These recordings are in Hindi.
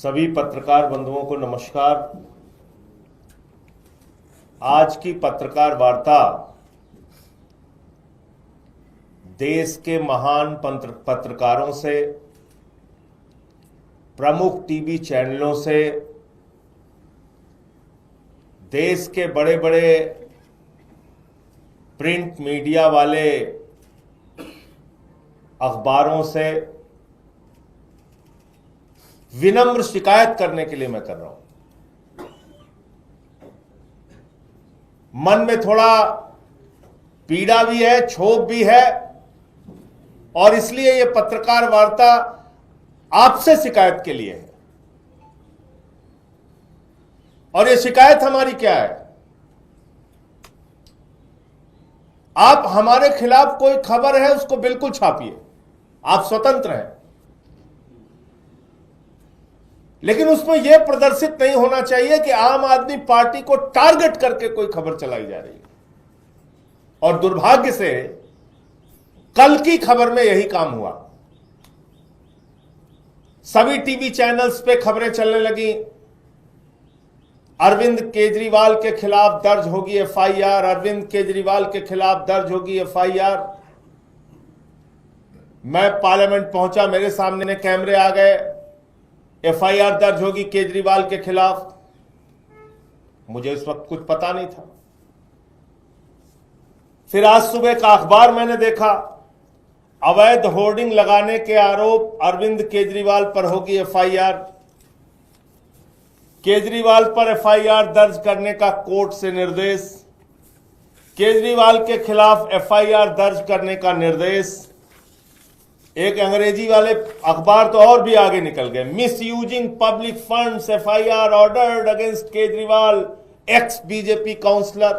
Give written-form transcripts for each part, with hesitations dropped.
सभी पत्रकार बंधुओं को नमस्कार। आज की पत्रकार वार्ता देश के महान पत्रकारों से, प्रमुख टीवी चैनलों से, देश के बड़े बड़े प्रिंट मीडिया वाले अखबारों से विनम्र शिकायत करने के लिए मैं कर रहा हूं। मन में थोड़ा पीड़ा भी है, क्षोभ भी है, और इसलिए यह पत्रकार वार्ता आपसे शिकायत के लिए है। और यह शिकायत हमारी क्या है? आप हमारे खिलाफ कोई खबर है उसको बिल्कुल छापिए, आप स्वतंत्र हैं, लेकिन उसमें यह प्रदर्शित नहीं होना चाहिए कि आम आदमी पार्टी को टारगेट करके कोई खबर चलाई जा रही है। और दुर्भाग्य से कल की खबर में यही काम हुआ। सभी टीवी चैनल्स पे खबरें चलने लगी, अरविंद केजरीवाल के खिलाफ दर्ज होगी एफआईआर, अरविंद केजरीवाल के खिलाफ दर्ज होगी एफआईआर। मैं पार्लियामेंट पहुंचा, मेरे सामने कैमरे आ गए, एफआईआर दर्ज होगी केजरीवाल के खिलाफ। मुझे इस वक्त कुछ पता नहीं था। फिर आज सुबह का अखबार मैंने देखा, अवैध होर्डिंग लगाने के आरोप अरविंद केजरीवाल पर होगी एफआईआर। केजरीवाल पर एफआईआर दर्ज करने का कोर्ट से निर्देश, केजरीवाल के खिलाफ एफआईआर दर्ज करने का निर्देश। एक अंग्रेजी वाले अखबार तो और भी आगे निकल गए, misusing public funds FIR ordered against Kejriwal ex BJP councillor.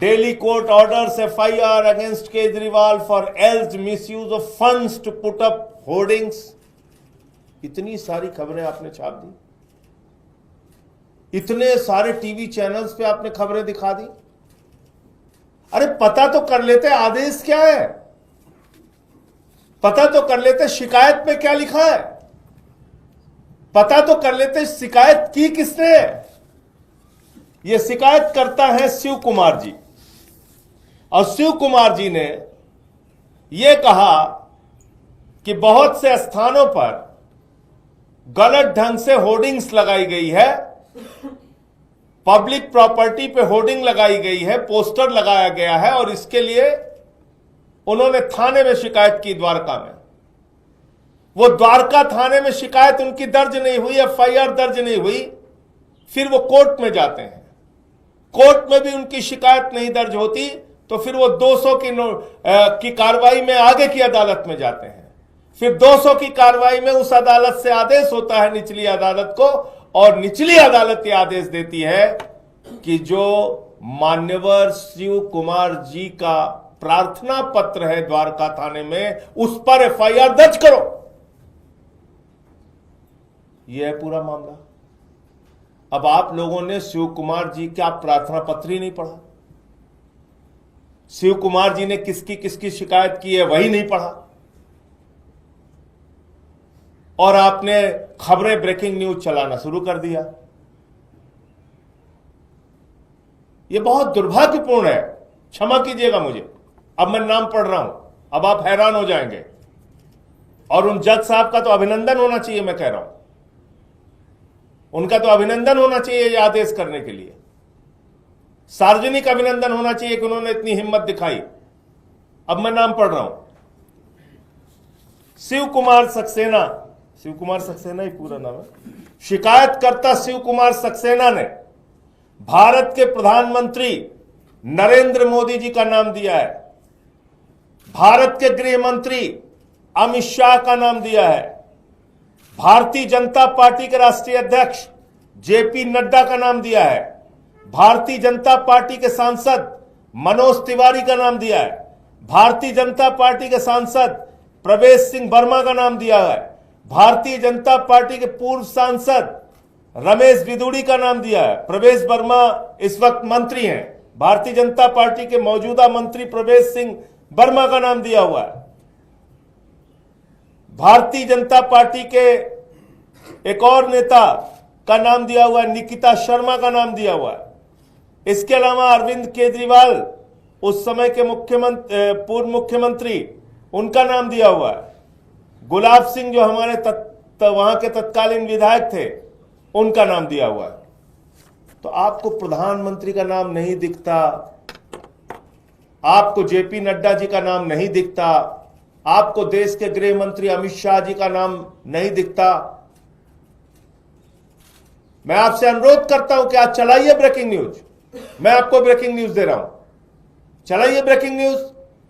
Delhi court orders FIR against Kejriwal for alleged misuse of funds to put up hoardings. इतनी सारी खबरें आपने छाप दी, इतने सारे टीवी चैनल्स पे आपने खबरें दिखा दी। अरे पता तो कर लेते आदेश क्या है, पता तो कर लेते शिकायत में क्या लिखा है, पता तो कर लेते शिकायत की किसने है। यह शिकायत करता है शिव कुमार जी, और शिव कुमार जी ने यह कहा कि बहुत से स्थानों पर गलत ढंग से होर्डिंग्स लगाई गई है, पब्लिक प्रॉपर्टी पे होर्डिंग लगाई गई है, पोस्टर लगाया गया है, और इसके लिए उन्होंने थाने में शिकायत की द्वारका में। वो द्वारका थाने में शिकायत उनकी दर्ज नहीं हुई, एफआईआर दर्ज नहीं हुई। फिर वो कोर्ट में जाते हैं, कोर्ट में भी उनकी शिकायत नहीं दर्ज होती, तो फिर वो 200 की कार्रवाई में आगे की अदालत में जाते हैं। फिर 200 की कार्रवाई में उस अदालत से आदेश होता है निचली अदालत को, और निचली अदालत ये आदेश देती है कि जो मान्यवर शिव कुमार जी का प्रार्थना पत्र है द्वारका थाने में, उस पर एफआईआर दर्ज करो। यह है पूरा मामला। अब आप लोगों ने शिव कुमार जी का प्रार्थना पत्र ही नहीं पढ़ा, शिव कुमार जी ने किसकी किसकी शिकायत की है वही नहीं पढ़ा, और आपने खबरें ब्रेकिंग न्यूज चलाना शुरू कर दिया। यह बहुत दुर्भाग्यपूर्ण है, क्षमा कीजिएगा मुझे। अब मैं नाम पढ़ रहा हूं, अब आप हैरान हो जाएंगे, और उन जज साहब का तो अभिनंदन होना चाहिए। मैं कह रहा हूं, उनका तो अभिनंदन होना चाहिए यह आदेश करने के लिए, सार्वजनिक अभिनंदन होना चाहिए कि उन्होंने इतनी हिम्मत दिखाई। अब मैं नाम पढ़ रहा हूं, शिव कुमार सक्सेना, शिव कुमार सक्सेना ही पूरा नाम है। शिकायतकर्ता शिव कुमार सक्सेना ने भारत के प्रधानमंत्री नरेंद्र मोदी जी का नाम दिया है, भारत के गृह मंत्री अमित शाह का नाम दिया है, भारतीय जनता पार्टी के राष्ट्रीय अध्यक्ष जेपी नड्डा का नाम दिया है, भारतीय जनता पार्टी के सांसद मनोज तिवारी का नाम दिया है, भारतीय जनता पार्टी के सांसद प्रवेश सिंह वर्मा का नाम दिया है, भारतीय जनता पार्टी के पूर्व सांसद रमेश बिदुड़ी का नाम दिया है। प्रवेश वर्मा इस वक्त मंत्री हैं, भारतीय जनता पार्टी के मौजूदा मंत्री प्रवेश सिंह वर्मा का नाम दिया हुआ है। भारतीय जनता पार्टी के एक और नेता का नाम दिया हुआ है, निकिता शर्मा का नाम दिया हुआ है। इसके अलावा अरविंद केजरीवाल, उस समय के पूर्व मुख्यमंत्री, उनका नाम दिया हुआ है। गुलाब सिंह जो हमारे वहां के तत्कालीन विधायक थे, उनका नाम दिया हुआ है। तो आपको प्रधानमंत्री का नाम नहीं दिखता, आपको जेपी नड्डा जी का नाम नहीं दिखता, आपको देश के गृह मंत्री अमित शाह जी का नाम नहीं दिखता। मैं आपसे अनुरोध करता हूं कि आज चलाइए ब्रेकिंग न्यूज। मैं आपको ब्रेकिंग न्यूज दे रहा हूं, चलाइए ब्रेकिंग न्यूज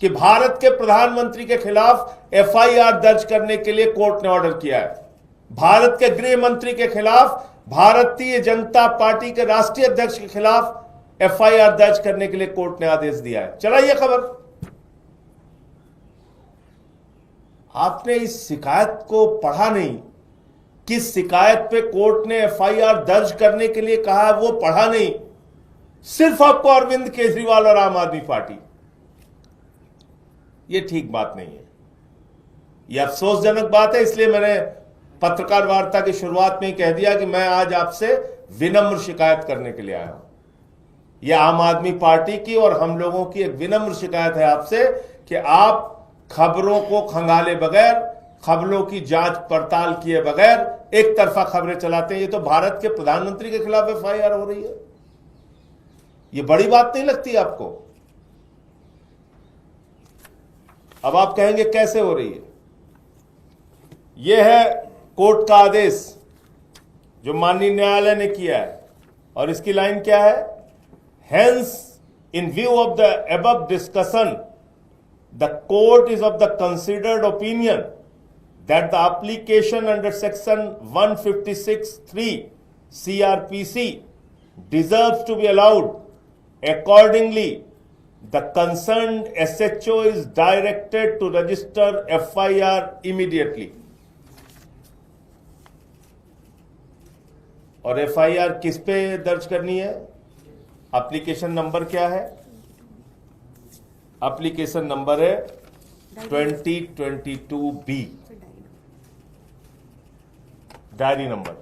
कि भारत के प्रधानमंत्री के खिलाफ एफआईआर दर्ज करने के लिए कोर्ट ने ऑर्डर किया है। भारत के गृह मंत्री के खिलाफ, भारतीय जनता पार्टी के राष्ट्रीय अध्यक्ष के खिलाफ एफआईआर दर्ज करने के लिए कोर्ट ने आदेश दिया है। चलाइए खबर। आपने इस शिकायत को पढ़ा नहीं, किस शिकायत पे कोर्ट ने एफआईआर दर्ज करने के लिए कहा है वो पढ़ा नहीं। सिर्फ आपको अरविंद केजरीवाल और आम आदमी पार्टी, ये ठीक बात नहीं है, यह अफसोसजनक बात है। इसलिए मैंने पत्रकार वार्ता की शुरुआत में ही कह दिया कि मैं आज आपसे विनम्र शिकायत करने के लिए आया हूं। यह आम आदमी पार्टी की और हम लोगों की एक विनम्र शिकायत है आपसे कि आप खबरों को खंगाले बगैर, खबरों की जांच पड़ताल किए बगैर एक तरफा खबरें चलाते हैं। ये तो भारत के प्रधानमंत्री के खिलाफ एफआईआर हो रही है, ये बड़ी बात नहीं लगती आपको? अब आप कहेंगे कैसे हो रही है? यह है कोर्ट का आदेश जो माननीय न्यायालय ने किया है, और इसकी लाइन क्या है? Hence in view of the above discussion the court is of the considered opinion that the application under section 156(3) CRPC deserves to be allowed. Accordingly, the concerned SHO is directed to register FIR immediately. और FIR किस पे दर्ज करनी है? एप्लीकेशन नंबर क्या है? एप्लीकेशन नंबर है 2022B, डायरी नंबर।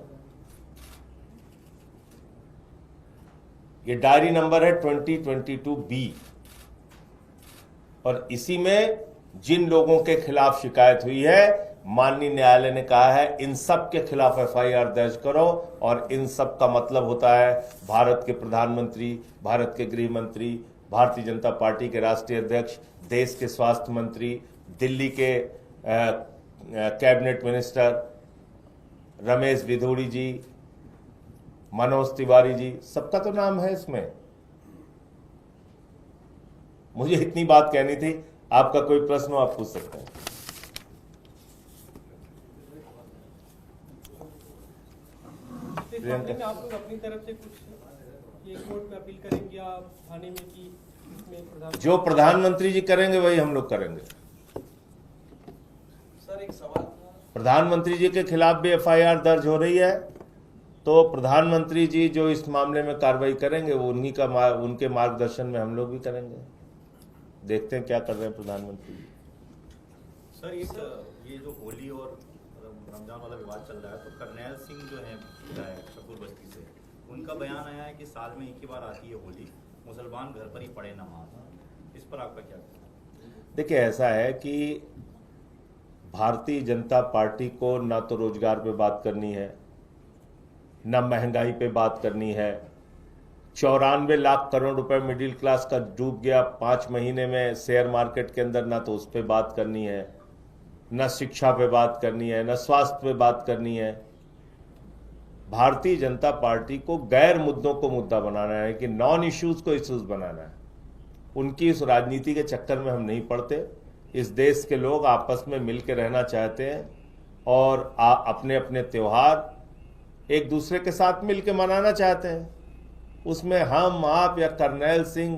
ये डायरी नंबर है 2022B, और इसी में जिन लोगों के खिलाफ शिकायत हुई है, माननीय न्यायालय ने कहा है इन सब के खिलाफ एफआईआर दर्ज करो। और इन सब का मतलब होता है भारत के प्रधानमंत्री, भारत के गृह मंत्री, भारतीय जनता पार्टी के राष्ट्रीय अध्यक्ष, देश के स्वास्थ्य मंत्री, दिल्ली के कैबिनेट मिनिस्टर रमेश बिधूड़ी जी, मनोज तिवारी जी, सबका तो नाम है इसमें। मुझे इतनी बात कहनी थी। आपका कोई प्रश्न हो आप पूछ सकते हैं। आप लोग अपनी तरफ से कुछ ये कोर्ट में अपील करेंगे या थाने में कि इसमें जो प्रधानमंत्री जी करेंगे वही हम लोग करेंगे। सर एक सवाल, प्रधानमंत्री जी के खिलाफ भी एफआईआर दर्ज हो रही है, तो प्रधानमंत्री जी जो इस मामले में कार्रवाई करेंगे वो उनके मार्गदर्शन में हम लोग भी करेंगे। देखते हैं क्या कर रहे हैं प्रधानमंत्री जी। सर ये जो होली और रमजान वाला विवाद चल रहा है, तो करनैल सिंह जो है विधायक शकूर बस्ती से, उनका बयान आया है कि साल में एक ही बार आती है होली, मुसलमान घर पर ही पढ़े नमाज। इस पर आपका क्या? देखिए, ऐसा है कि भारतीय जनता पार्टी को ना तो रोजगार पे बात करनी है, ना महंगाई पे बात करनी है। 94 लाख करोड़ रुपए मिडिल क्लास का डूब गया 5 महीने में शेयर मार्केट के अंदर, ना तो उस पर बात करनी है, न शिक्षा पे बात करनी है, न स्वास्थ्य पे बात करनी है। भारतीय जनता पार्टी को गैर मुद्दों को मुद्दा बनाना है कि नॉन इश्यूज को इश्यूज बनाना है। उनकी इस राजनीति के चक्कर में हम नहीं पड़ते। इस देश के लोग आपस में मिलकर रहना चाहते हैं और अपने अपने त्योहार एक दूसरे के साथ मिलकर मनाना चाहते हैं। उसमें हम, आप या करनैल सिंह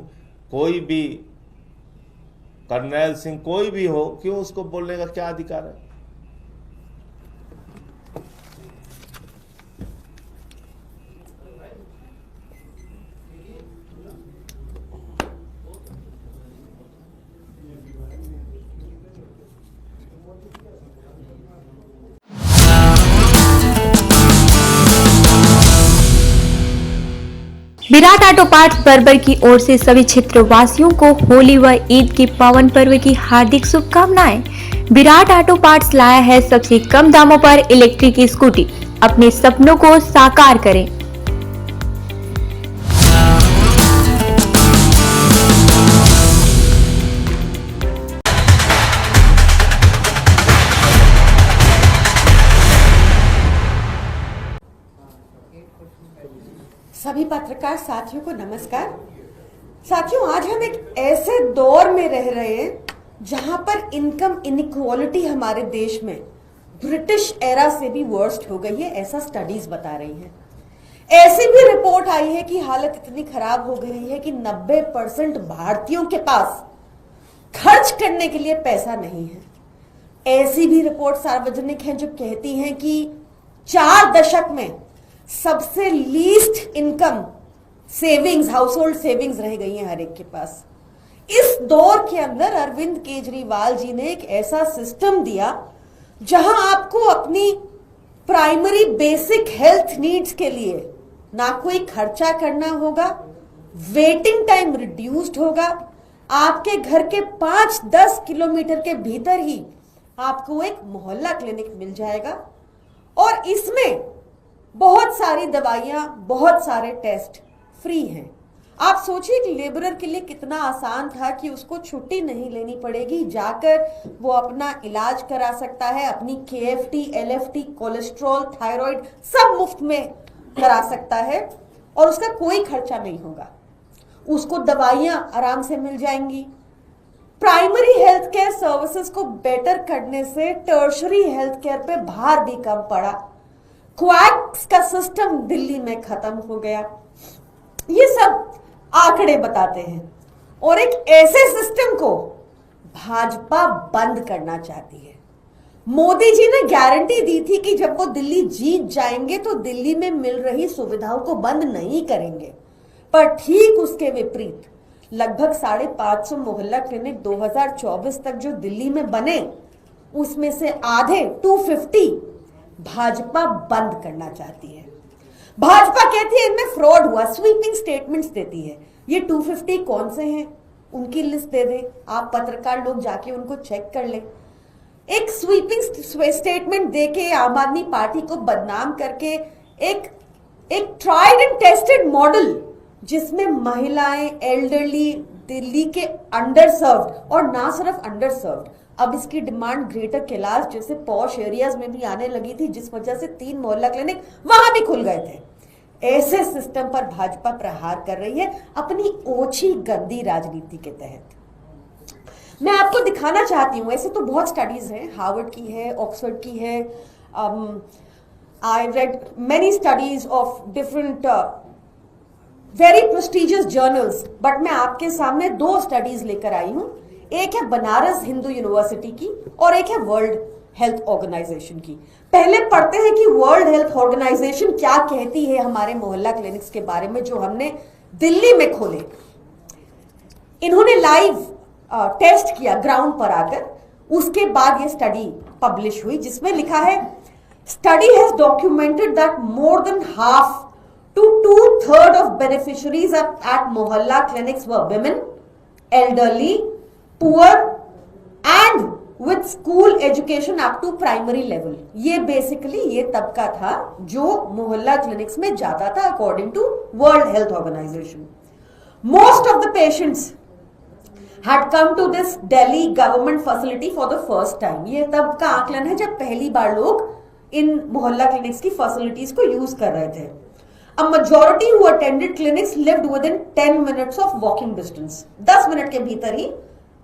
कोई भी हो, क्यों उसको बोलने का क्या अधिकार है? विराट ऑटो पार्ट्स बर्बर की ओर से सभी क्षेत्रवासियों को होली व ईद के पावन पर्व की हार्दिक शुभकामनाएं। विराट ऑटो पार्ट्स लाया है सबसे कम दामों पर इलेक्ट्रिक स्कूटी। अपने सपनों को साकार करें। सभी पत्रकार साथियों को नमस्कार। साथियों, आज हम एक ऐसे दौर में रह रहे हैं जहां पर इनकम इनइक्वालिटी हमारे देश में ब्रिटिश एरा से भी वर्स्ट हो गई है, ऐसा स्टडीज बता रही हैं। ऐसी भी रिपोर्ट आई है कि हालत इतनी खराब हो गई है कि 90% भारतीयों के पास खर्च करने के लिए पैसा नहीं है। ऐसी भी रिपोर्ट सार्वजनिक है जो कहती हैं कि 4 दशक में सबसे least income savings, house hold savings रह गई हैं हर एक के पास। इस दौर के अंदर अरविंद केजरीवाल जी ने एक ऐसा सिस्टम दिया जहां आपको अपनी प्राइमरी बेसिक हेल्थ नीड्स के लिए ना कोई खर्चा करना होगा, वेटिंग टाइम रिड्यूस्ड होगा, आपके घर के 5-10 किलोमीटर के भीतर ही आपको एक मोहल्ला क्लिनिक मिल जाएगा और इसमें बहुत सारी दवाइयां, बहुत सारे टेस्ट फ्री हैं। आप सोचिए कि लेबरर के लिए कितना आसान था कि उसको छुट्टी नहीं लेनी पड़ेगी, जाकर वो अपना इलाज करा सकता है, अपनी KFT, LFT, कोलेस्ट्रॉल, थायराइड सब मुफ्त में करा सकता है और उसका कोई खर्चा नहीं होगा। उसको दवाइयां आराम से मिल जाएंगी। प्राइमरी हेल्थ केयर सर्विसेज को बेटर करने से टर्शरी हेल्थ केयर पे भार भी कम पड़ा। क्वैक्स का सिस्टम दिल्ली में खत्म हो गया। ये सब आंकड़े बताते हैं और एक ऐसे सिस्टम को भाजपा बंद करना चाहती है। मोदी जी ने गारंटी दी थी कि जब वो दिल्ली जीत जाएंगे तो दिल्ली में मिल रही सुविधाओं को बंद नहीं करेंगे, पर ठीक उसके विपरीत लगभग 550 मोहल्ला क्लिनिक 2024 तक जो दिल्ली में बने उसमें से आधे 250 भाजपा बंद करना चाहती है। भाजपा कहती है इनमें फ्रॉड हुआ, स्वीपिंग स्टेटमेंट्स देती है। ये 250 कौन से हैं उनकी लिस्ट दे दे, आप पत्रकार लोग जाके उनको चेक कर ले। एक स्वीपिंग स्टेटमेंट देके आम आदमी पार्टी को बदनाम करके एक ट्राइड एंड टेस्टेड मॉडल जिसमें महिलाएं, एल्डरली, दिल्ली के अंडर सर्व्ड और ना सिर्फ अंडर सर्व्ड, अब इसकी डिमांड ग्रेटर कैलाश जैसे पॉश एरियाज में भी आने लगी थी, जिस वजह से 3 मोहल्ला क्लिनिक वहां भी खुल गए थे। ऐसे सिस्टम पर भाजपा प्रहार कर रही है अपनी ओछी गंदी राजनीति के तहत। मैं आपको दिखाना चाहती हूं, ऐसे तो बहुत स्टडीज हैं, हार्वर्ड की है, ऑक्सफोर्ड की है, I read many studies of different very prestigious journals, but मैं आपके सामने 2 स्टडीज लेकर आई हूं। एक है बनारस हिंदू यूनिवर्सिटी की और एक है वर्ल्ड हेल्थ ऑर्गेनाइजेशन की। पहले पढ़ते हैं कि वर्ल्ड हेल्थ ऑर्गेनाइजेशन क्या कहती है हमारे मोहल्ला क्लिनिक्स के बारे में जो हमने दिल्ली में खोले। इन्होंने लाइव टेस्ट किया ग्राउंड पर आकर, उसके बाद ये स्टडी पब्लिश हुई जिसमें लिखा है study has documented that more than half to 2/3 of beneficiaries at mohalla clinics were women, elderly, poor and with school education up to primary level। ये बेसिकली ये तबका था जो मोहल्ला क्लिनिक्स में जाता था according to World Health Organisation. Most of the patients had come to this Delhi government facility for the first time। ये तब का आकलन है जब पहली बार लोग इन मोहल्ला क्लिनिक्स की फैसिलिटीज को यूज कर रहे थे। A majority who attended clinics lived within 10 minutes of walking distance। 10 minute के भीतर ही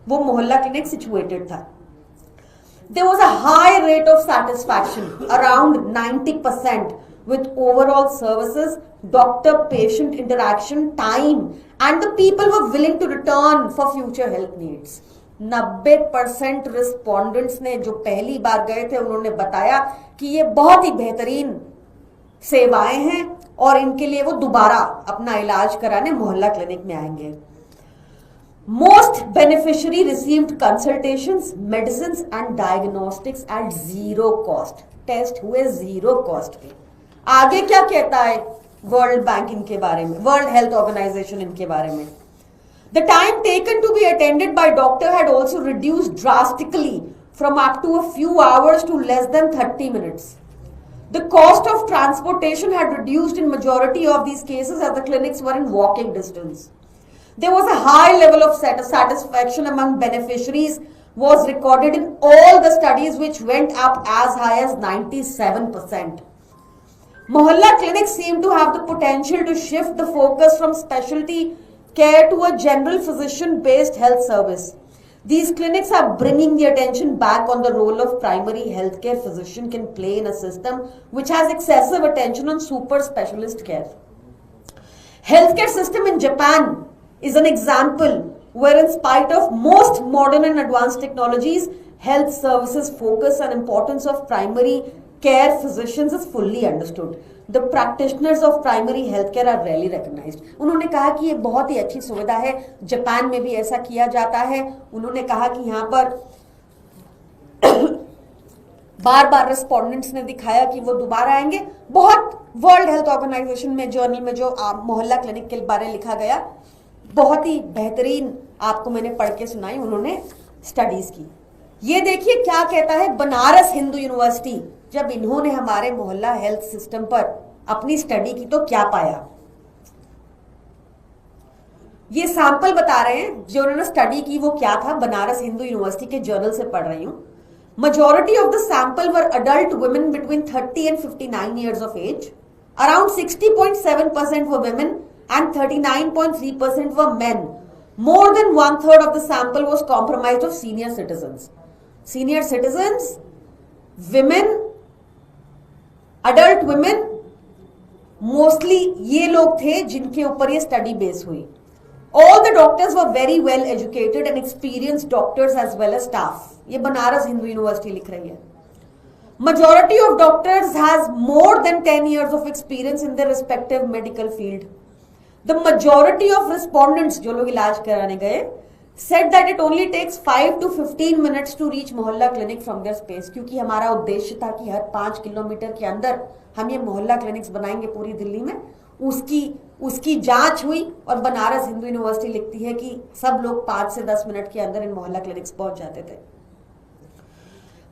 वो मोहल्ला क्लिनिक सिचुएटेड था। There was a high rate of satisfaction, around 90%, with overall services, doctor-patient interaction, time, and the people were willing to return for future health needs। 90% respondents ने जो पहली बार गए थे उन्होंने बताया कि ये बहुत ही बेहतरीन सेवाएं हैं और इनके लिए वो दोबारा अपना इलाज कराने मोहल्ला क्लिनिक में आएंगे। Most beneficiary received consultations, medicines and diagnostics at 0 cost. Test हुए 0 कॉस्ट पे। आगे क्या कहता है वर्ल्ड बैंक इनके बारे में, वर्ल्ड हेल्थ ऑर्गेनाइजेशन इनके बारे में. The time taken to be attended by doctor had also reduced drastically from up to a few hours to less than 30 minutes. The cost of transportation had reduced in majority of these cases as the clinics were in walking distance. There was a high level of satisfaction among beneficiaries was recorded in all the studies which went up as high as 97%. Mohalla clinics seem to have the potential to shift the focus from specialty care to a general physician-based health service. These clinics are bringing the attention back on the role of primary healthcare physician can play in a system which has excessive attention on super specialist care. Healthcare system in Japan is an example where in spite of most modern and advanced technologies, health services focus and importance of primary care physicians is fully understood. The practitioners of primary healthcare are rarely recognized. उन्होंने कहा कि ये बहुत ही अच्छी सुविधा है, जापान में भी ऐसा किया जाता है. उन्होंने कहा कि यहाँ पर बार बार रिस्पोंडेंट्स ने दिखाया कि वो दोबारा आएंगे. बहुत वर्ल्ड हेल्थ ऑर्गेनाइजेशन में जर्नल में जो मोहल्ला क्लिनिक के बारे लिखा गया, बहुत ही बेहतरीन आपको मैंने पढ़ के सुनाई. उन्होंने स्टडीज की. ये देखिए क्या कहता है बनारस हिंदू यूनिवर्सिटी, जब इन्होंने हमारे मोहल्ला हेल्थ सिस्टम पर अपनी स्टडी की तो क्या पाया. ये सैंपल बता रहे हैं जो उन्होंने स्टडी की वो क्या था. बनारस हिंदू यूनिवर्सिटी के जर्नल से पढ़ रही हूं. Majority of the sample were adult women between 30 and 59 years of age. Around 60.7% were women and 39.3% were men. More than 1/3 of the sample was comprised of senior citizens. Senior citizens, women, adult women, mostly ये लोग थे जिनके ऊपर ये स्टडी बेस हुई. All the doctors were very well educated and experienced doctors as well as staff. ये बनारस हिंदू यूनिवर्सिटी लिख रही है. Majority of doctors has more than 10 years of experience in their respective medical field. The majority of respondents जो लोग इलाज कराने गए said that it only takes 5 to 15 minutes to reach मोहल्ला क्लिनिक from their space. क्योंकि हमारा उद्देश्य था कि हर 5 किलोमीटर के अंदर हम ये मोहल्ला क्लिनिक्स बनाएंगे पूरी दिल्ली में. उसकी जांच हुई और बनारस हिंदू यूनिवर्सिटी लिखती है कि सब लोग 5 से 10 मिनट के अंदर इन मोहल्ला क्लिनिक्स पहुंच जाते थे.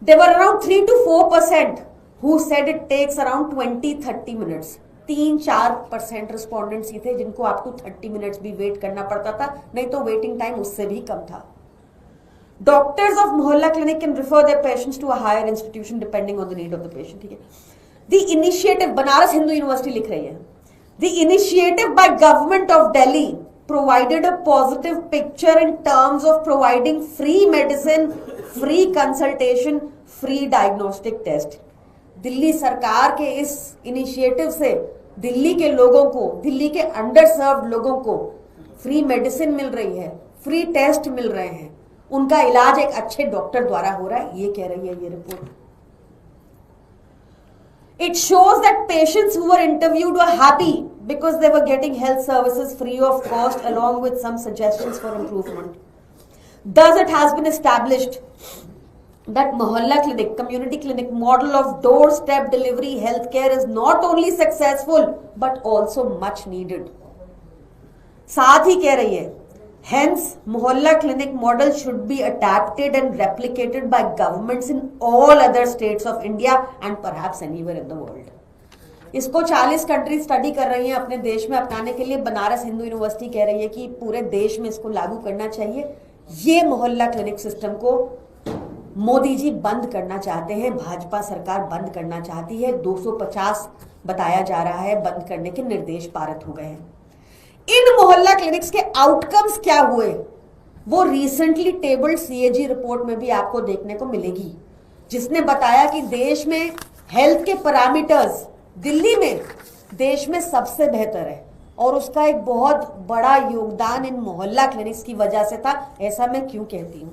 There were around 3 to 4% who said it takes around 20-30 minutes. 3-4% respondents ही थे जिनको आपको 30 मिनट्स भी वेट करना पड़ता था, नहीं तो वेटिंग टाइम उससे भी कम था. Doctors of मोहल्ला clinic can refer their patients to a higher institution depending on the need of the patient. ठीक है. The initiative, Banaras Hindu university लिख रही है, the initiative by government of Delhi provided a positive picture in terms of providing free medicine, free consultation, free diagnostic test. Delhi सरकार के इस इनिशिएटिव से दिल्ली के लोगों को, दिल्ली के अंडर सर्व्ड लोगों को फ्री मेडिसिन मिल रही है, फ्री टेस्ट मिल रहे हैं, उनका इलाज एक अच्छे डॉक्टर द्वारा हो रहा है. ये कह रही है ये report. It shows that patients who were interviewed were happy because they were getting health services free of cost along with some suggestions for improvement. Thus, it has been established that Mohalla Clinic, community clinic model of doorstep delivery healthcare is not only successful but also much needed. साथ ही कह रही है, hence Mohalla Clinic model should be adapted and replicated by governments in all other states of India and perhaps anywhere in the world. इसको 40 कंट्री स्टडी कर रही हैं अपने देश में अपनाने के लिए. बनारस हिंदू यूनिवर्सिटी कह रही है कि पूरे देश में इसको लागू करना चाहिए. ये मोहल्ला क्लिनिक सिस्टम को मोदी जी बंद करना चाहते हैं, भाजपा सरकार बंद करना चाहती है. 250 बताया जा रहा है बंद करने के निर्देश पारित हो गए हैं. इन मोहल्ला क्लिनिक्स के आउटकम्स क्या हुए वो रिसेंटली टेबल्ड सीएजी रिपोर्ट में भी आपको देखने को मिलेगी, जिसने बताया कि देश में हेल्थ के पैरामीटर्स दिल्ली में देश में सबसे बेहतर है और उसका एक बहुत बड़ा योगदान इन मोहल्ला क्लिनिक्स की वजह से था. ऐसा मैं क्यों कहती हूं?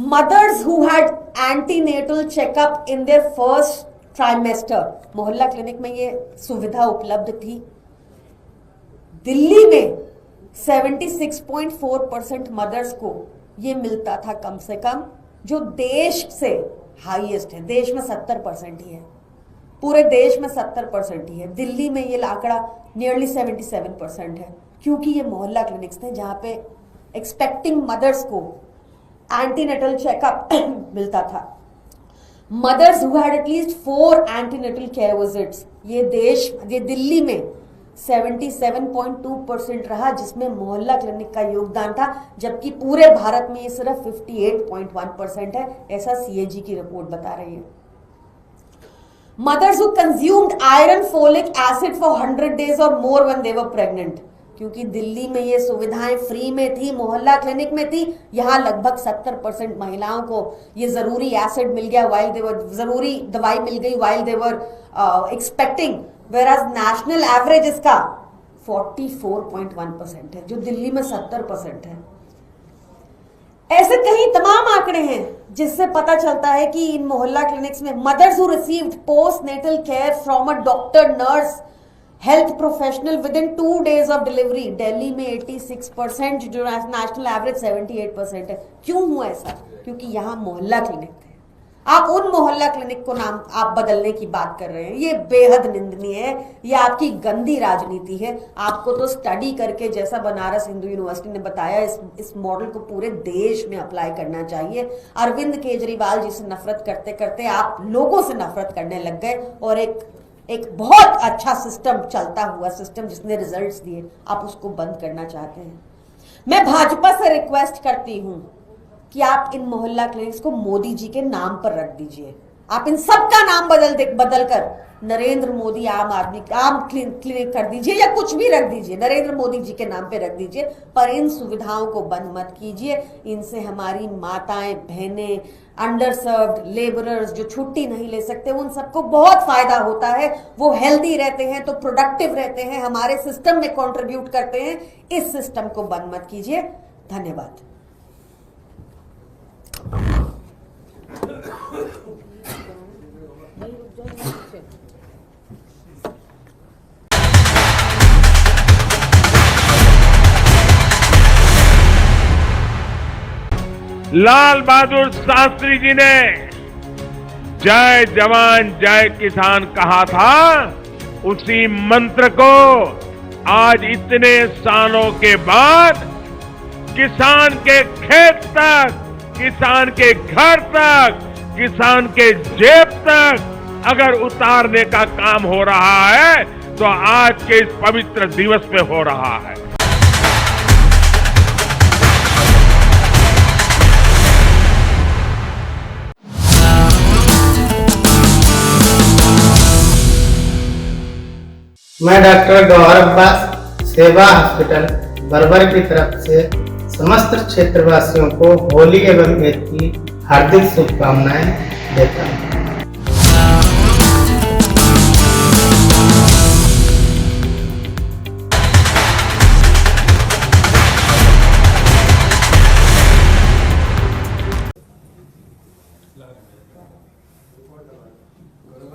Mothers who had antenatal checkup in their first trimester, मोहल्ला क्लिनिक में ये सुविधा उपलब्ध थी. दिल्ली में 76.4% मदर्स को ये मिलता था कम से कम, जो देश से हाईएस्ट है. देश में 70% ही है. पूरे देश में 70% ही है। दिल्ली में ये आंकड़ा नियरली 77% है, क्योंकि ये मोहल्ला क्लिनिक्स थे जहां पे एक्सपेक्टिंग मदर्स को एंटीनेटल चेकअप मिलता था। Mothers who had at least 4 antenatal care visits, ये दिल्ली में 77.2% रहा, जिसमें मोहल्ला क्लिनिक का योगदान था, जबकि पूरे भारत में ये सिर्फ 58.1% है, ऐसा CAG की रिपोर्ट बता रही है। Mothers who consumed iron folic acid for 100 days or more when they were pregnant, क्योंकि दिल्ली में ये सुविधाएं फ्री में थी, मोहल्ला क्लिनिक में थी, यहाँ लगभग 70% महिलाओं को ये जरूरी एसिड मिल गया while they were, जरूरी दवाई मिल गई while they were expecting, whereas national average इसका 44.1% है, जो दिल्ली में 70% है। ऐसे कई तमाम आंकड़े हैं जिससे पता चलता है कि इन मोहल्ला क्लिनिक्स में mothers who received postnatal care from a doctor, nurse, health professional within 2 days of delivery, Delhi में 86%, जो नेशनल एवरेज 78% है। क्यों हुआ ऐसा? क्योंकि यहाँ मोहल्ला क्लिनिक थे। आप उन मोहल्ला क्लिनिक को नाम आप बदलने की बात कर रहे हैं, ये बेहद निंदनीय है, ये आपकी गंदी राजनीति है। आपको तो स्टडी करके, जैसा बनारस हिंदू यूनिवर्सिटी ने बताया, इस मॉडल को पूरे देश में अप्लाई करना चाहिए। अरविंद केजरीवाल जी से नफरत करते करते आप लोगों से नफरत करने लग गए, और एक बहुत अच्छा सिस्टम, चलता हुआ सिस्टम जिसने रिजल्ट्स दिए, आप उसको बंद करना चाहते हैं। मैं भाजपा से रिक्वेस्ट करती हूं कि आप इन मोहल्ला क्लिनिक्स को मोदी जी के नाम पर रख दीजिए। आप इन सब का नाम बदल कर नरेंद्र मोदी आम क्लिनिक कर दीजिए, या कुछ भी रख दीजिए, नरेंद्र मोदी जी के नाम पे रख दीजिए, पर इन सुविधाओं को बंद मत कीजिए। इनसे हमारी माताएं, बहनें, अंडर सर्व्ड लेबरर्स जो छुट्टी नहीं ले सकते, उन सबको बहुत फायदा होता है। वो हेल्दी रहते हैं तो प्रोडक्टिव रहते हैं, हमारे सिस्टम में कंट्रीब्यूट करते हैं। इस सिस्टम को बंद मत कीजिए। धन्यवाद। लाल बहादुर शास्त्री जी ने जय जवान जय किसान कहा था, उसी मंत्र को आज इतने सालों के बाद किसान के खेत तक, किसान के घर तक, किसान के जेब तक अगर उतारने का काम हो रहा है, तो आज के इस पवित्र दिवस पे हो रहा है। मैं डॉक्टर गौरव अब्बास सेवा हॉस्पिटल बरबर की तरफ से समस्त क्षेत्रवासियों को होली एवं ईद की हार्दिक शुभकामनाएं देता हूँ।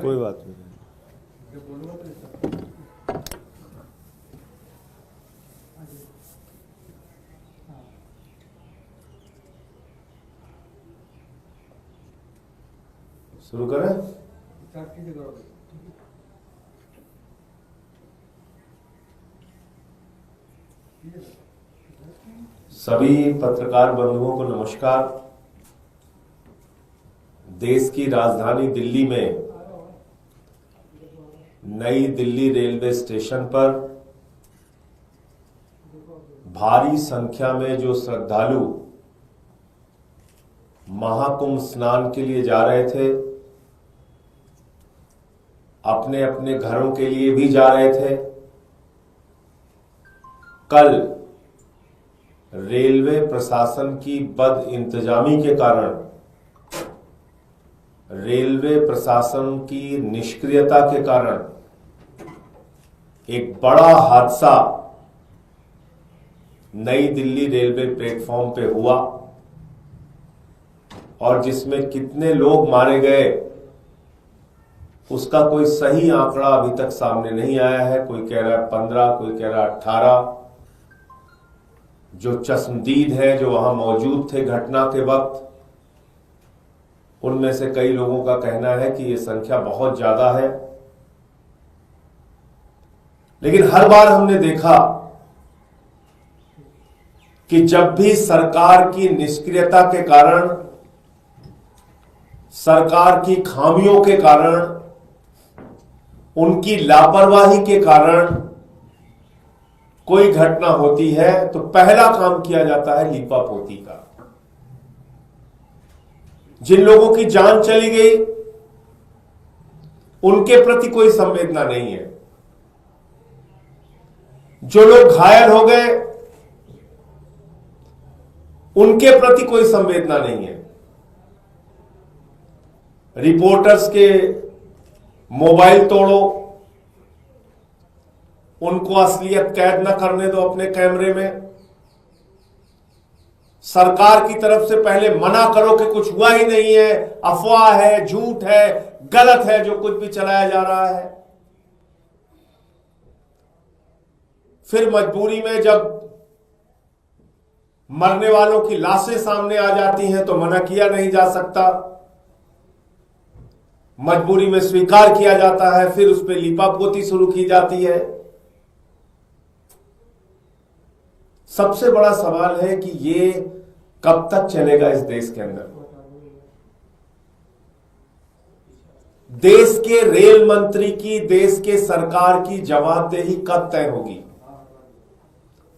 कोई बात नहीं। शुरू करें? सभी पत्रकार बंधुओं को नमस्कार। देश की राजधानी दिल्ली में नई दिल्ली रेलवे स्टेशन पर भारी संख्या में जो श्रद्धालु महाकुंभ स्नान के लिए जा रहे थे, अपने अपने घरों के लिए भी जा रहे थे, कल रेलवे प्रशासन की बद इंतजामी के कारण, रेलवे प्रशासन की निष्क्रियता के कारण एक बड़ा हादसा नई दिल्ली रेलवे प्लेटफॉर्म पे हुआ, और जिसमें कितने लोग मारे गए उसका कोई सही आंकड़ा अभी तक सामने नहीं आया है। कोई कह रहा है 15, कोई कह रहा है 18। जो चश्मदीद है, जो वहां मौजूद थे घटना के वक्त, उनमें से कई लोगों का कहना है कि ये संख्या बहुत ज्यादा है। लेकिन हर बार हमने देखा कि जब भी सरकार की निष्क्रियता के कारण, सरकार की खामियों के कारण, उनकी लापरवाही के कारण कोई घटना होती है तो पहला काम किया जाता है लीपापोती का। जिन लोगों की जान चली गई उनके प्रति कोई संवेदना नहीं है, जो लोग घायल हो गए उनके प्रति कोई संवेदना नहीं है। रिपोर्टर्स के मोबाइल तोड़ो, उनको असलियत कैद न करने दो अपने कैमरे में। सरकार की तरफ से पहले मना करो कि कुछ हुआ ही नहीं है, अफवाह है, झूठ है, गलत है जो कुछ भी चलाया जा रहा है। फिर मजबूरी में जब मरने वालों की लाशें सामने आ जाती हैं तो मना किया नहीं जा सकता, मजबूरी में स्वीकार किया जाता है, फिर उस पर लीपापोती शुरू की जाती है। सबसे बड़ा सवाल है कि ये कब तक चलेगा इस देश के अंदर। देश के रेल मंत्री की, देश के सरकार की जवाबदेही कब तय होगी?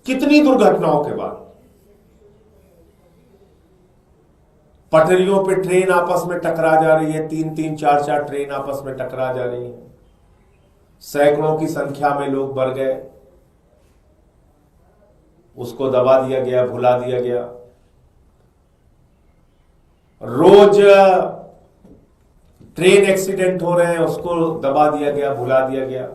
कितनी दुर्घटनाओं के बाद? पटरियों पे ट्रेन आपस में टकरा जा रही है, 3-3, 4-4 ट्रेन आपस में टकरा जा रही है, सैकड़ों की संख्या में लोग मर गए, उसको दबा दिया गया, भुला दिया गया। रोज ट्रेन एक्सीडेंट हो रहे हैं, उसको दबा दिया गया, भुला दिया गया।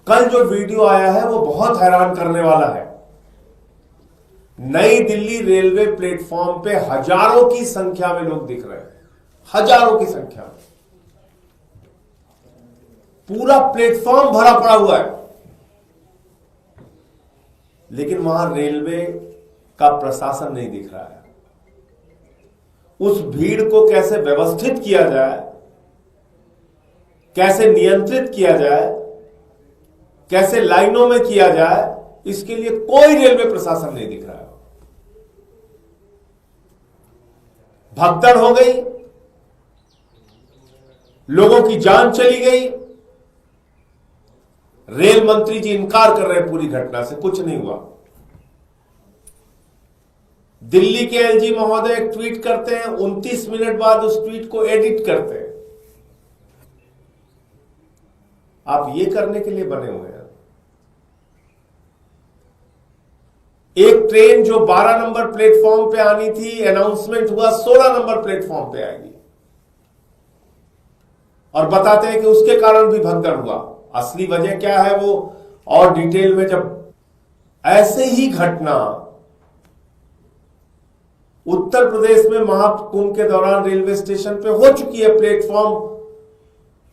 कल जो वीडियो आया है वो बहुत हैरान करने वाला है। नई दिल्ली रेलवे प्लेटफॉर्म पे हजारों की संख्या में लोग दिख रहे हैं, हजारों की संख्या में। पूरा प्लेटफॉर्म भरा पड़ा हुआ है, लेकिन वहां रेलवे का प्रशासन नहीं दिख रहा है। उस भीड़ को कैसे व्यवस्थित किया जाए, कैसे नियंत्रित किया जाए, कैसे लाइनों में किया जाए, इसके लिए कोई रेलवे प्रशासन नहीं दिख रहा है। भगदड़ हो गई, लोगों की जान चली गई, रेल मंत्री जी इनकार कर रहे हैं पूरी घटना से, कुछ नहीं हुआ। दिल्ली के एलजी महोदय एक ट्वीट करते हैं, 29 मिनट बाद उस ट्वीट को एडिट करते हैं। आप ये करने के लिए बने हुए हैं। एक ट्रेन जो 12 नंबर प्लेटफॉर्म पे आनी थी, अनाउंसमेंट हुआ 16 नंबर प्लेटफॉर्म पे आएगी, और बताते हैं कि उसके कारण भी भगदड़ हुआ। असली वजह क्या है वो और डिटेल में, जब ऐसे ही घटना उत्तर प्रदेश में महाकुंभ के दौरान रेलवे स्टेशन पे हो चुकी है, प्लेटफॉर्म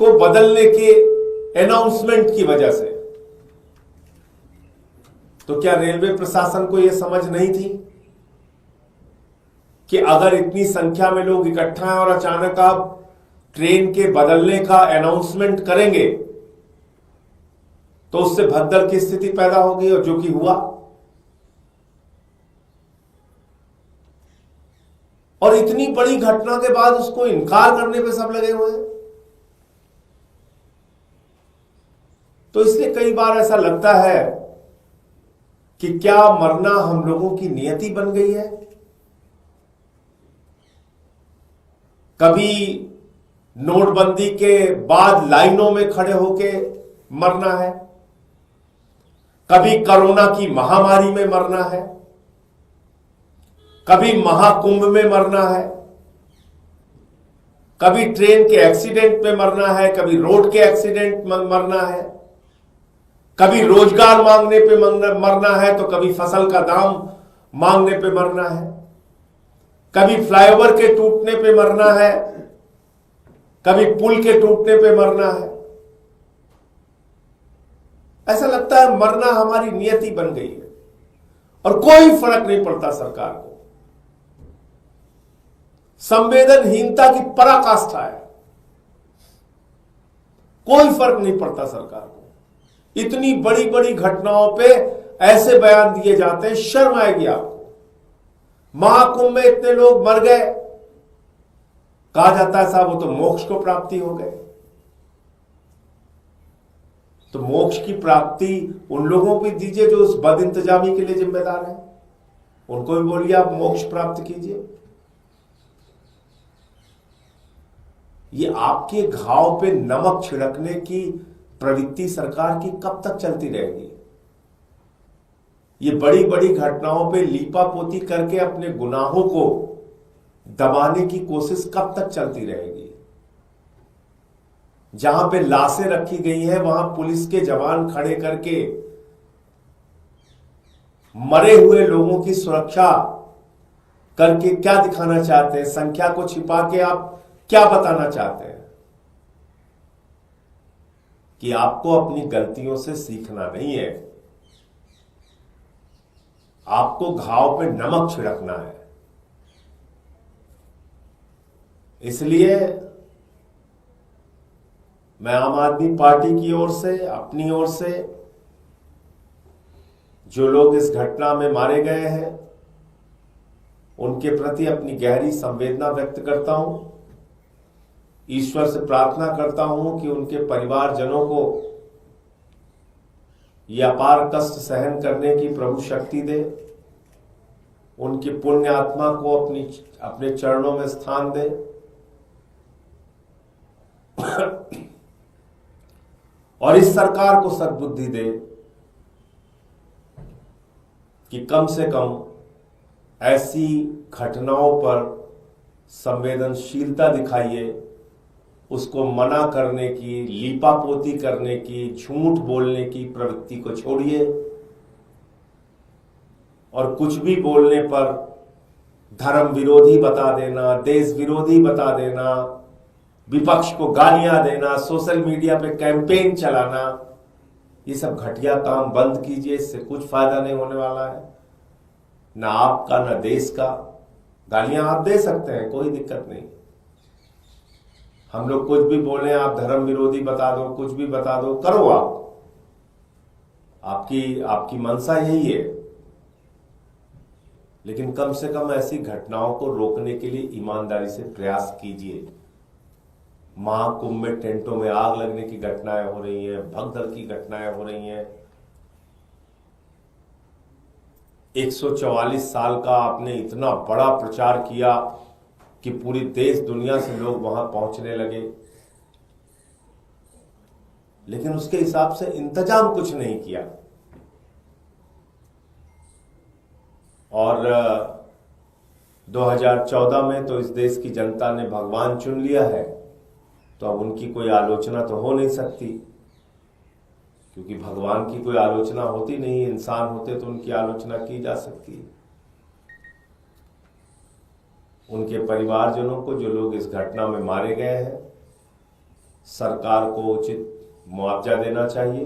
को बदलने के अनाउंसमेंट की वजह से, तो क्या रेलवे प्रशासन को यह समझ नहीं थी कि अगर इतनी संख्या में लोग इकट्ठा हैं और अचानक आप ट्रेन के बदलने का अनाउंसमेंट करेंगे तो उससे भगदड़ की स्थिति पैदा होगी, और जो कि हुआ। और इतनी बड़ी घटना के बाद उसको इनकार करने पे सब लगे हुए हैं। तो इसलिए कई बार ऐसा लगता है कि क्या मरना हम लोगों की नियति बन गई है। कभी नोटबंदी के बाद लाइनों में खड़े होके मरना है, कभी कोरोना की महामारी में मरना है, कभी महाकुंभ में मरना है, कभी ट्रेन के एक्सीडेंट में मरना है, कभी रोड के एक्सीडेंट में मरना है, कभी रोजगार मांगने पे मरना है, तो कभी फसल का दाम मांगने पे मरना है, कभी फ्लाईओवर के टूटने पे मरना है, कभी पुल के टूटने पे मरना है। ऐसा लगता है मरना हमारी नियति बन गई है और कोई फर्क नहीं पड़ता सरकार को। संवेदनहीनता की पराकाष्ठा है, कोई फर्क नहीं पड़ता सरकार को। इतनी बड़ी बड़ी घटनाओं पे ऐसे बयान दिए जाते हैं, शर्म आएगी आपको। महाकुंभ में इतने लोग मर गए, कहा जाता है साहब वो तो मोक्ष को प्राप्ति हो गए। तो मोक्ष की प्राप्ति उन लोगों को दीजिए जो उस बद इंतजामी के लिए जिम्मेदार है, उनको भी बोलिए आप मोक्ष प्राप्त कीजिए। ये आपके घाव पे नमक छिड़कने की प्रवृत्ति सरकार की कब तक चलती रहेगी? ये बड़ी बड़ी घटनाओं पे लीपापोती करके अपने गुनाहों को दबाने की कोशिश कब तक चलती रहेगी? जहां पे लाशें रखी गई हैं वहां पुलिस के जवान खड़े करके मरे हुए लोगों की सुरक्षा करके क्या दिखाना चाहते हैं? संख्या को छिपा के आप क्या बताना चाहते हैं? कि आपको अपनी गलतियों से सीखना नहीं है, आपको घाव पे नमक छिड़कना है। इसलिए मैं आम आदमी पार्टी की ओर से, अपनी ओर से, जो लोग इस घटना में मारे गए हैं उनके प्रति अपनी गहरी संवेदना व्यक्त करता हूं। ईश्वर से प्रार्थना करता हूं कि उनके परिवारजनों को यह अपार कष्ट सहन करने की प्रभु शक्ति दे, उनकी पुण्य आत्मा को अपने चरणों में स्थान दे। और इस सरकार को सद्बुद्धि दे कि कम से कम ऐसी घटनाओं पर संवेदनशीलता दिखाइए, उसको मना करने की, लीपापोती करने की, झूठ बोलने की प्रवृत्ति को छोड़िए और कुछ भी बोलने पर धर्म विरोधी बता देना, देश विरोधी बता देना, विपक्ष को गालियां देना, सोशल मीडिया पे कैंपेन चलाना, ये सब घटिया काम बंद कीजिए। इससे कुछ फायदा नहीं होने वाला है, ना आपका ना देश का। गालियां आप दे सकते हैं, कोई दिक्कत नहीं। हम लोग कुछ भी बोले, आप धर्म विरोधी बता दो, कुछ भी बता दो, करो आपकी मंशा यही है। लेकिन कम से कम ऐसी घटनाओं को रोकने के लिए ईमानदारी से प्रयास कीजिए। महाकुंभ में टेंटों में आग लगने की घटनाएं हो रही हैं, भगदड़ की घटनाएं हो रही हैं। 144 साल का आपने इतना बड़ा प्रचार किया कि पूरी देश दुनिया से लोग वहां पहुंचने लगे, लेकिन उसके हिसाब से इंतजाम कुछ नहीं किया। और 2014 में तो इस देश की जनता ने भगवान चुन लिया है, तो अब उनकी कोई आलोचना तो हो नहीं सकती, क्योंकि भगवान की कोई आलोचना होती नहीं। इंसान होते तो उनकी आलोचना की जा सकती है। उनके परिवारजनों को, जो लोग इस घटना में मारे गए हैं, सरकार को उचित मुआवजा देना चाहिए।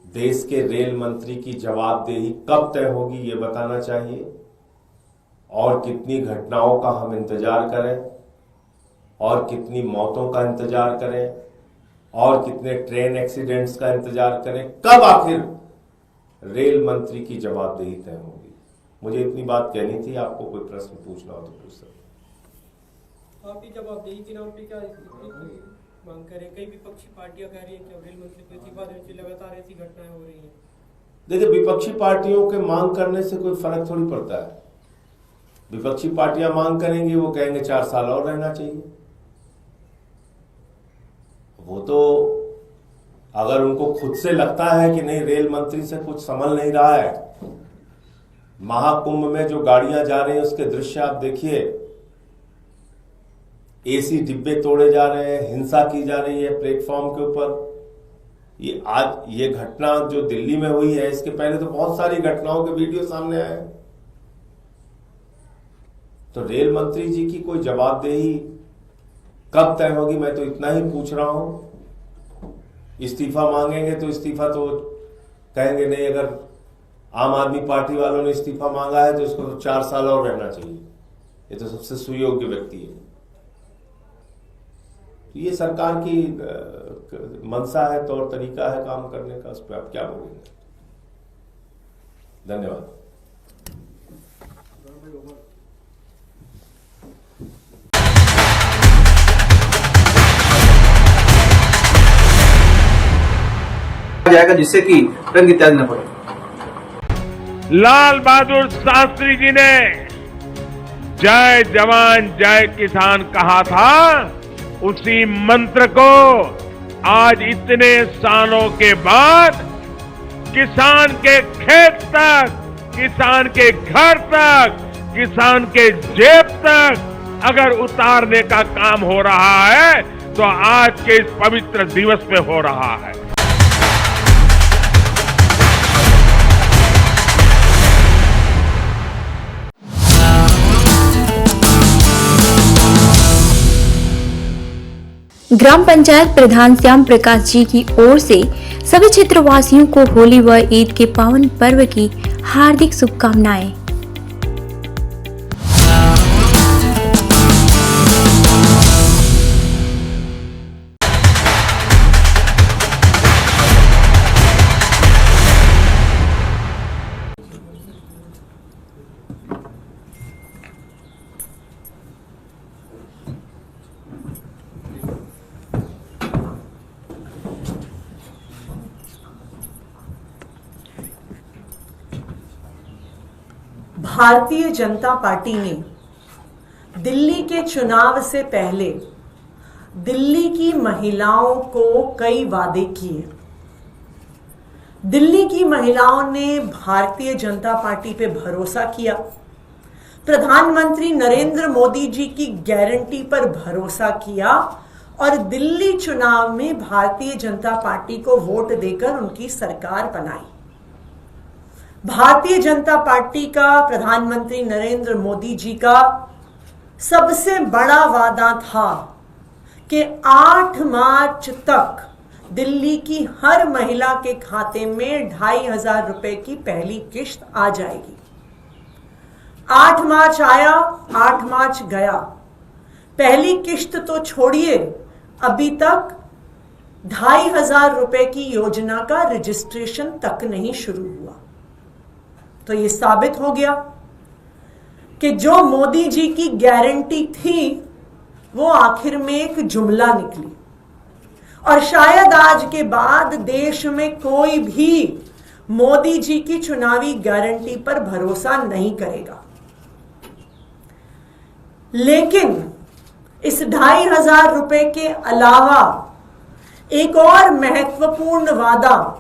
देश के रेल मंत्री की जवाबदेही कब तय होगी ये बताना चाहिए, और कितनी घटनाओं का हम इंतजार करें, और कितनी मौतों का इंतजार करें, और कितने ट्रेन एक्सीडेंट्स का इंतजार करें, कब आखिर रेल मंत्री की जवाबदेही तय होगी। मुझे इतनी बात कहनी थी। आपको कोई प्रश्न पूछना हो तो पूछ सकते। आप ही जवाबदेही के नाम पे क्या मांग करें? कई विपक्षी पार्टियां कह रही हैं कि रेल मंत्री को इस्तीफा देने से लगातार ऐसी घटनाएं हो रही हैं। देखिए, विपक्षी पार्टियों के मांग करने से कोई फर्क थोड़ी पड़ता है। विपक्षी पार्टियां मांग करेंगी, वो कहेंगे 4 साल और रहना चाहिए। वो तो अगर उनको खुद से लगता है कि नहीं, रेल मंत्री से कुछ संभल नहीं रहा है, महाकुंभ में जो गाड़ियां जा रही हैं उसके दृश्य आप देखिए, एसी डिब्बे तोड़े जा रहे हैं, हिंसा की जा रही है प्लेटफॉर्म के ऊपर। आज ये घटना जो दिल्ली में हुई है, इसके पहले तो बहुत सारी घटनाओं के वीडियो सामने आए। तो रेल मंत्री जी की कोई जवाबदेही कब तय होगी, मैं तो इतना ही पूछ रहा हूं। इस्तीफा मांगेंगे तो इस्तीफा तो कहेंगे नहीं, अगर आम आदमी पार्टी वालों ने इस्तीफा मांगा है तो उसको तो 4 साल और रहना चाहिए। ये तो सबसे सुयोग्य व्यक्ति है। तो ये सरकार की मंशा है, तौर तरीका है काम करने का, उस पर आप क्या बोलेंगे? धन्यवाद। जाएगा जिससे कि रंग इत्यादि न पड़े। लाल बहादुर शास्त्री जी ने जय जवान जय किसान कहा था, उसी मंत्र को आज इतने सालों के बाद किसान के खेत तक, किसान के घर तक, किसान के जेब तक अगर उतारने का काम हो रहा है तो आज के इस पवित्र दिवस पे हो रहा है। ग्राम पंचायत प्रधान श्याम प्रकाश जी की ओर से सभी क्षेत्रवासियों को होली व ईद के पावन पर्व की हार्दिक शुभकामनाएं। भारतीय जनता पार्टी ने दिल्ली के चुनाव से पहले दिल्ली की महिलाओं को कई वादे किए। दिल्ली की महिलाओं ने भारतीय जनता पार्टी पे भरोसा किया, प्रधानमंत्री नरेंद्र मोदी जी की गारंटी पर भरोसा किया और दिल्ली चुनाव में भारतीय जनता पार्टी को वोट देकर उनकी सरकार बनाई। भारतीय जनता पार्टी का, प्रधानमंत्री नरेंद्र मोदी जी का सबसे बड़ा वादा था कि 8 मार्च तक दिल्ली की हर महिला के खाते में 2,500 रुपए की पहली किश्त आ जाएगी। 8 मार्च आया, 8 मार्च गया, पहली किश्त तो छोड़िए, अभी तक 2,500 रुपए की योजना का रजिस्ट्रेशन तक नहीं शुरू हुआ। तो ये साबित हो गया कि जो मोदी जी की गारंटी थी वो आखिर में एक जुमला निकली और शायद आज के बाद देश में कोई भी मोदी जी की चुनावी गारंटी पर भरोसा नहीं करेगा। लेकिन इस 2,500 रुपए के अलावा एक और महत्वपूर्ण वादा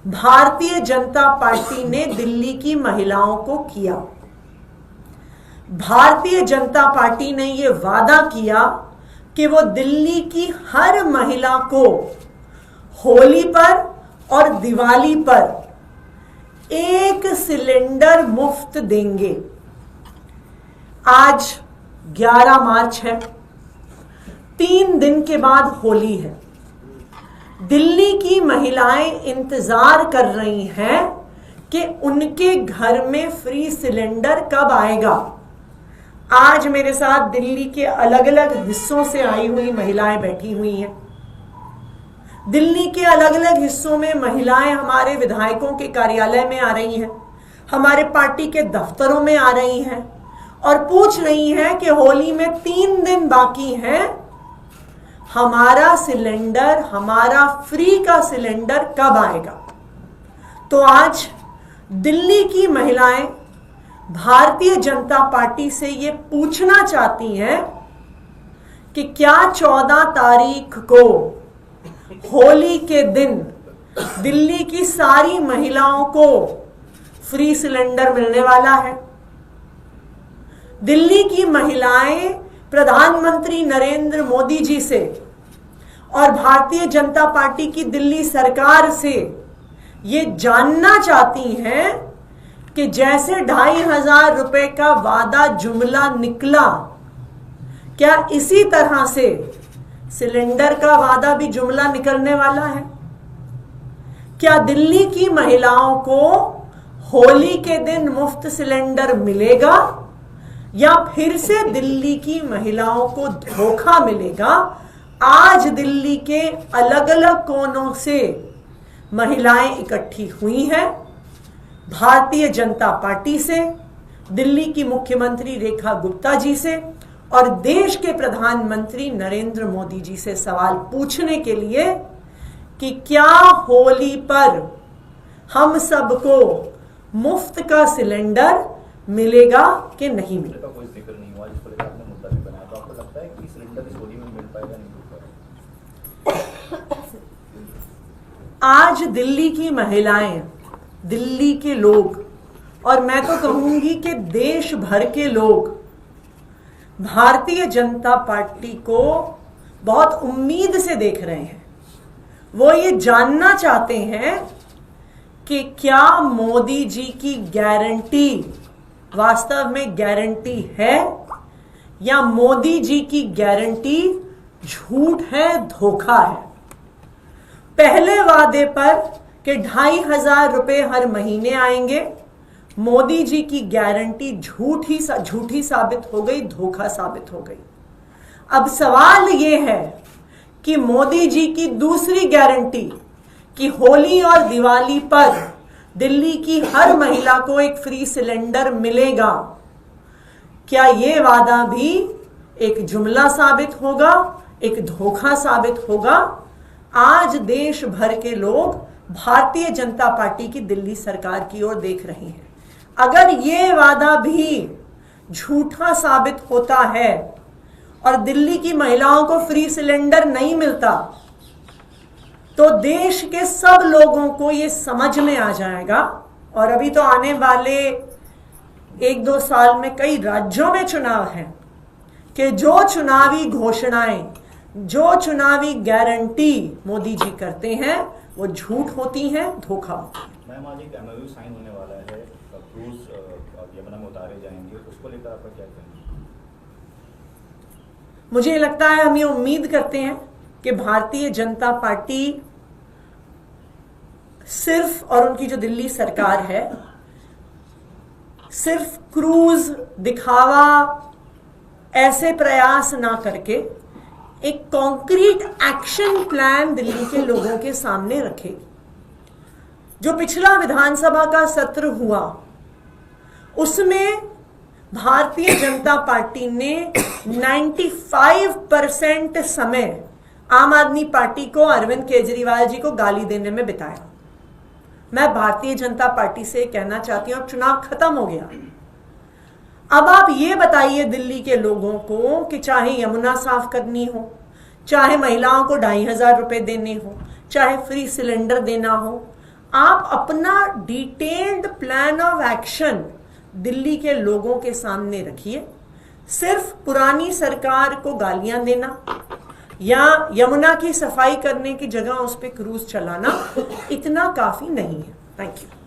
भारतीय जनता पार्टी ने दिल्ली की महिलाओं को किया। भारतीय जनता पार्टी ने यह वादा किया कि वो दिल्ली की हर महिला को होली पर और दिवाली पर 1 सिलेंडर मुफ्त देंगे। आज 11 मार्च है, 3 दिन के बाद होली है। दिल्ली की महिलाएं इंतजार कर रही हैं कि उनके घर में फ्री सिलेंडर कब आएगा। आज मेरे साथ दिल्ली के अलग अलग हिस्सों से आई हुई महिलाएं बैठी हुई हैं। दिल्ली के अलग अलग हिस्सों में महिलाएं हमारे विधायकों के कार्यालय में आ रही हैं, हमारे पार्टी के दफ्तरों में आ रही हैं और पूछ रही हैं कि होली में 3 दिन बाकी हैं, हमारा सिलेंडर, हमारा फ्री का सिलेंडर कब आएगा। तो आज दिल्ली की महिलाएं भारतीय जनता पार्टी से ये पूछना चाहती हैं कि क्या 14 तारीख को होली के दिन दिल्ली की सारी महिलाओं को फ्री सिलेंडर मिलने वाला है। दिल्ली की महिलाएं प्रधानमंत्री नरेंद्र मोदी जी से और भारतीय जनता पार्टी की दिल्ली सरकार से ये जानना चाहती हैं कि जैसे 2,500 रुपए का वादा जुमला निकला, क्या इसी तरह से सिलेंडर का वादा भी जुमला निकलने वाला है। क्या दिल्ली की महिलाओं को होली के दिन मुफ्त सिलेंडर मिलेगा या फिर से दिल्ली की महिलाओं को धोखा मिलेगा। आज दिल्ली के अलग अलग कोनों से महिलाएं इकट्ठी हुई हैं, भारतीय जनता पार्टी से, दिल्ली की मुख्यमंत्री रेखा गुप्ता जी से और देश के प्रधानमंत्री नरेंद्र मोदी जी से सवाल पूछने के लिए कि क्या होली पर हम सबको मुफ्त का सिलेंडर मिलेगा कि नहीं मिलेगा। कोई जिक्र नहीं हुआ, जिसको लेकर आपने मुद्दा भी बनाया, तो आपको लगता है कि सिलेंडर इस होली में मिल पाएगा नहीं मिल पाएगा? आज दिल्ली की महिलाएं, दिल्ली के लोग और मैं तो कहूंगी कि देश भर के लोग भारतीय जनता पार्टी को बहुत उम्मीद से देख रहे हैं। वो ये जानना चाहते हैं कि क्या मोदी जी की गारंटी वास्तव में गारंटी है या मोदी जी की गारंटी झूठ है, धोखा है। पहले वादे पर कि 2,500 रुपए हर महीने आएंगे, मोदी जी की गारंटी झूठी साबित हो गई, धोखा साबित हो गई। अब सवाल यह है कि मोदी जी की दूसरी गारंटी कि होली और दिवाली पर दिल्ली की हर महिला को एक फ्री सिलेंडर मिलेगा, क्या यह वादा भी एक जुमला साबित होगा, एक धोखा साबित होगा? आज देश भर के लोग भारतीय जनता पार्टी की दिल्ली सरकार की ओर देख रहे हैं। अगर ये वादा भी झूठा साबित होता है और दिल्ली की महिलाओं को फ्री सिलेंडर नहीं मिलता, तो देश के सब लोगों को ये समझ में आ जाएगा। और अभी तो आने वाले 1-2 साल में कई राज्यों में चुनाव हैं कि जो चुनावी घोषणाएं, जो चुनावी गारंटी मोदी जी करते हैं वो झूठ होती हैं, धोखा होता है। मैम, आज एक MOU साइन होने वाला है, क्रूज यमुना में उतारे जाएंगे, उसको लेकर आपका क्या कहना है? मुझे लगता है, हम ये उम्मीद करते हैं कि भारतीय जनता पार्टी सिर्फ, और उनकी जो दिल्ली सरकार है, सिर्फ क्रूज दिखावा ऐसे प्रयास ना करके एक कॉन्क्रीट एक्शन प्लान दिल्ली के लोगों के सामने रखेगी। जो पिछला विधानसभा का सत्र हुआ उसमें भारतीय जनता पार्टी ने 95% समय आम आदमी पार्टी को, अरविंद केजरीवाल जी को गाली देने में बिताया। मैं भारतीय जनता पार्टी से कहना चाहती हूं, चुनाव खत्म हो गया। अब आप ये बताइए दिल्ली के लोगों को कि चाहे यमुना साफ करनी हो, चाहे महिलाओं को 2,500 रुपए देने हो, चाहे फ्री सिलेंडर देना हो, आप अपना detailed plan of action Delhi के लोगों के सामने रखिए। सिर्फ पुरानी सरकार को गालियां देना या यमुना की सफाई करने की जगह उस पर क्रूज चलाना इतना काफी नहीं है। Thank you.